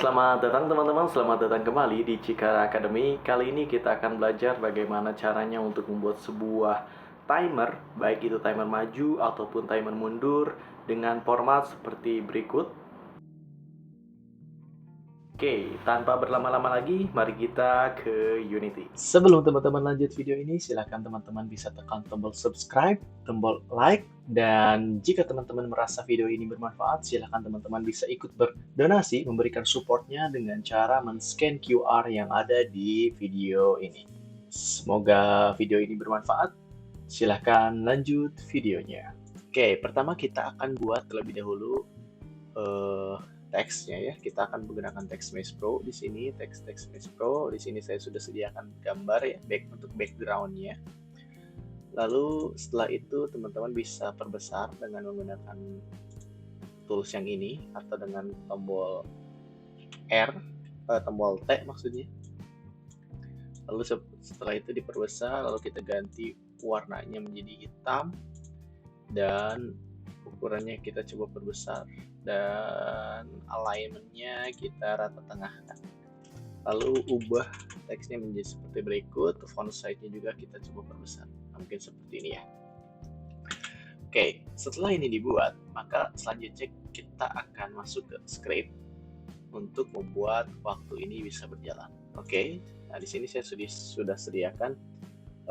Selamat datang teman-teman, selamat datang kembali di Cikara Academy. Kali ini kita akan belajar bagaimana caranya untuk membuat sebuah timer, baik itu timer maju ataupun timer mundur dengan format seperti berikut. Oke, tanpa berlama-lama lagi, mari kita ke Unity. Sebelum teman-teman lanjut video ini, silakan teman-teman bisa tekan tombol subscribe, tombol like, dan jika teman-teman merasa video ini bermanfaat, silakan teman-teman bisa ikut berdonasi, memberikan supportnya dengan cara men-scan QR yang ada di video ini. Semoga video ini bermanfaat. Silakan lanjut videonya. Oke, pertama kita akan buat terlebih dahulu teksnya ya. Kita akan menggunakan TextMesh Pro di sini, TextMesh Pro. Di sini saya sudah sediakan gambar ya, untuk backgroundnya. Lalu setelah itu teman-teman bisa perbesar dengan menggunakan tools yang ini atau dengan tombol tombol T maksudnya. Lalu setelah itu diperbesar, lalu kita ganti warnanya menjadi hitam dan ukurannya kita coba perbesar dan alignmentnya kita rata tengahkan. Lalu ubah teksnya menjadi seperti berikut, font size-nya juga kita coba perbesar. Mungkin seperti ini ya. Oke, setelah ini dibuat, maka selanjutnya kita akan masuk ke script untuk membuat waktu ini bisa berjalan. Oke, nah di sini saya sudah sediakan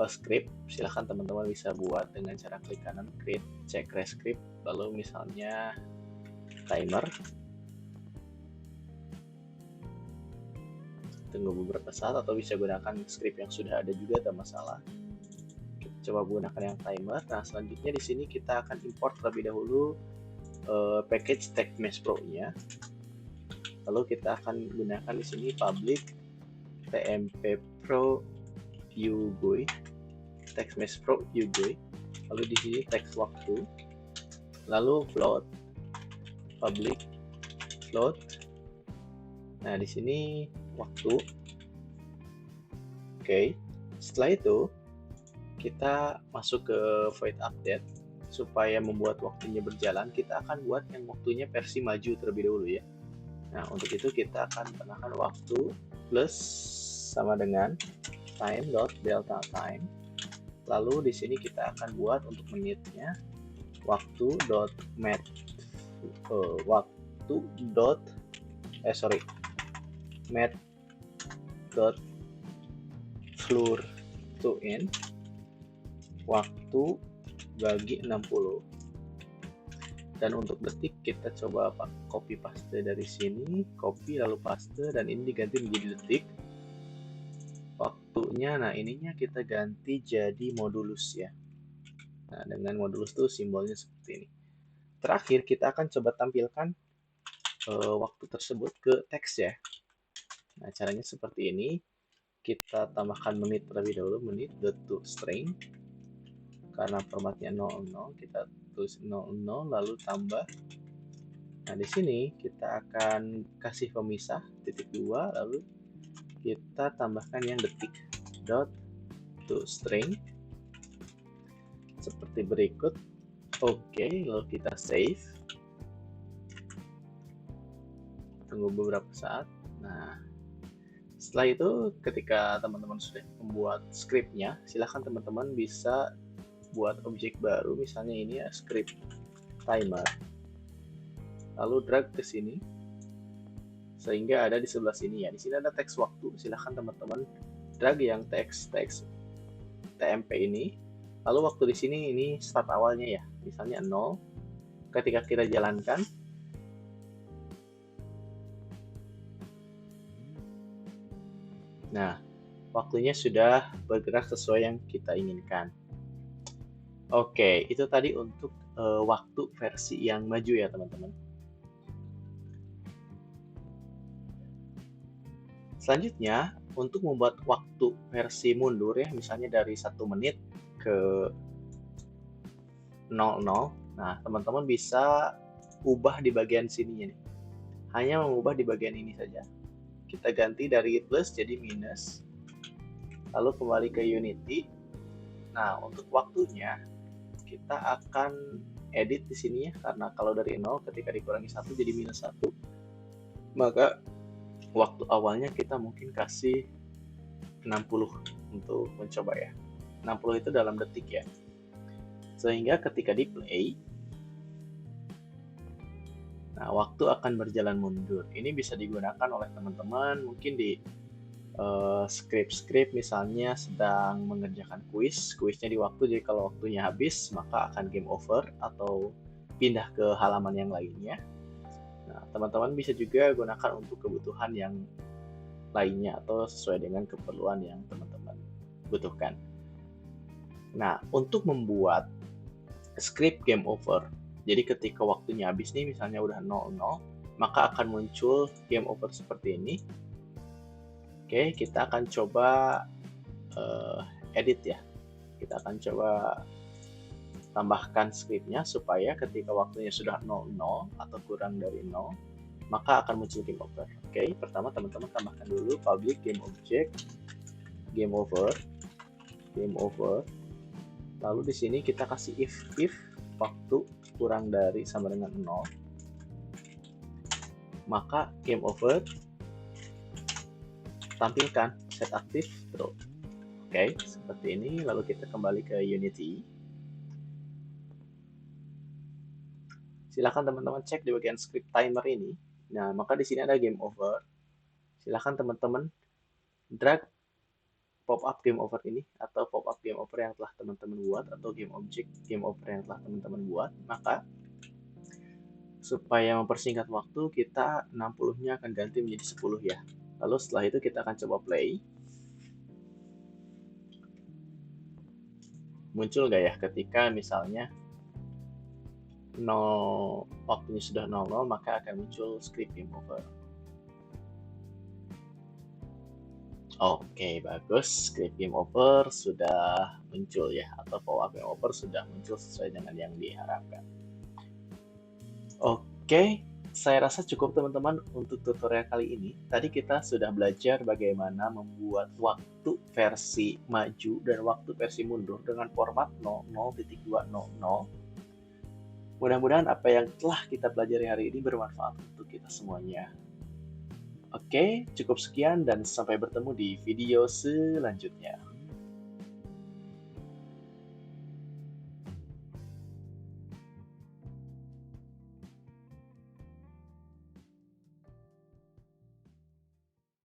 script. Silahkan teman-teman bisa buat dengan cara klik kanan create check script, lalu misalnya timer, tunggu beberapa saat, atau bisa gunakan script yang sudah ada juga, tidak masalah. Kita coba gunakan yang timer. Nah selanjutnya di sini kita akan import terlebih dahulu package TextMesh Pro nya, lalu kita akan gunakan di sini public tmp pro UGUI, TextMesh Pro UGUI, lalu di sini teks waktu, lalu float, public float. Nah di sini waktu. Oke, setelah itu kita masuk ke void update. Supaya membuat waktunya berjalan, kita akan buat yang waktunya versi maju terlebih dahulu ya. Nah untuk itu kita akan tambahkan waktu plus sama dengan time.delta time. Lalu di sini kita akan buat untuk menitnya waktu.met met.floor to in waktu bagi 60. Dan untuk detik kita coba copy paste dari sini, copy lalu paste, dan ini diganti menjadi detik. Waktunya, nah ininya kita ganti jadi modulus ya. Nah dengan modulus itu simbolnya seperti ini. Terakhir kita akan coba tampilkan waktu tersebut ke teks ya. Nah caranya seperti ini. Kita tambahkan menit terlebih dahulu, menit.toString. Karena formatnya 00, kita tulis 00 lalu tambah. Nah di sini kita akan kasih pemisah titik 2, lalu kita tambahkan yang detik .toString seperti berikut. Oke, lalu kita save. Tunggu beberapa saat. Nah setelah itu ketika teman-teman sudah membuat scriptnya, silahkan teman-teman bisa buat objek baru, misalnya ini ya, script timer, lalu drag ke sini sehingga ada di sebelah sini ya. Di sini ada teks waktu, silahkan teman-teman drag yang teks TMP ini, lalu waktu di sini ini start awalnya ya, misalnya 0. Ketika kita jalankan, nah waktunya sudah bergerak sesuai yang kita inginkan. Oke, itu tadi untuk waktu versi yang maju ya teman-teman. Selanjutnya, untuk membuat waktu versi mundur ya, misalnya dari 1 menit ke 00. Nah, teman-teman bisa ubah di bagian sini nih. Hanya mengubah di bagian ini saja. Kita ganti dari plus jadi minus. Lalu kembali ke Unity. Nah, untuk waktunya kita akan edit di sini ya, karena kalau dari 0 ketika dikurangi 1 jadi minus 1. Maka waktu awalnya kita mungkin kasih 60 untuk mencoba ya. 60 itu dalam detik ya. Sehingga ketika di play, nah waktu akan berjalan mundur. Ini bisa digunakan oleh teman-teman mungkin di script misalnya sedang mengerjakan kuisnya di waktu, jadi kalau waktunya habis maka akan game over atau pindah ke halaman yang lainnya. Nah, teman-teman bisa juga gunakan untuk kebutuhan yang lainnya atau sesuai dengan keperluan yang teman-teman butuhkan. Nah, untuk membuat script game over, jadi ketika waktunya habis nih, misalnya udah 00, maka akan muncul game over seperti ini. Oke, kita akan coba edit ya. Kita akan coba tambahkan scriptnya supaya ketika waktunya sudah 00 atau kurang dari 0, maka akan muncul game over. Oke, pertama teman-teman tambahkan dulu public game object game over. Lalu di sini kita kasih if waktu kurang dari sama dengan 0, maka game over tampilkan set aktif true. Oke, seperti ini. Lalu kita kembali ke Unity. Silakan teman-teman cek di bagian script timer ini. Nah, maka di sini ada game over. Silakan teman-teman drag pop-up game over ini atau pop-up game over yang telah teman-teman buat atau game object game over yang telah teman-teman buat. Maka supaya mempersingkat waktu, kita 60-nya akan ganti menjadi 10 ya. Lalu setelah itu kita akan coba play. Muncul nggak ya ketika misalnya 0, waktunya sudah 00, maka akan muncul script game over. Oke, bagus. Script game over sudah muncul ya, atau pop-up game over sudah muncul sesuai dengan yang diharapkan. Oke, saya rasa cukup teman-teman untuk tutorial kali ini. Tadi kita sudah belajar bagaimana membuat waktu versi maju dan waktu versi mundur dengan format 00.200. Mudah-mudahan apa yang telah kita pelajari hari ini bermanfaat untuk kita semuanya. Oke, cukup sekian dan sampai bertemu di video selanjutnya.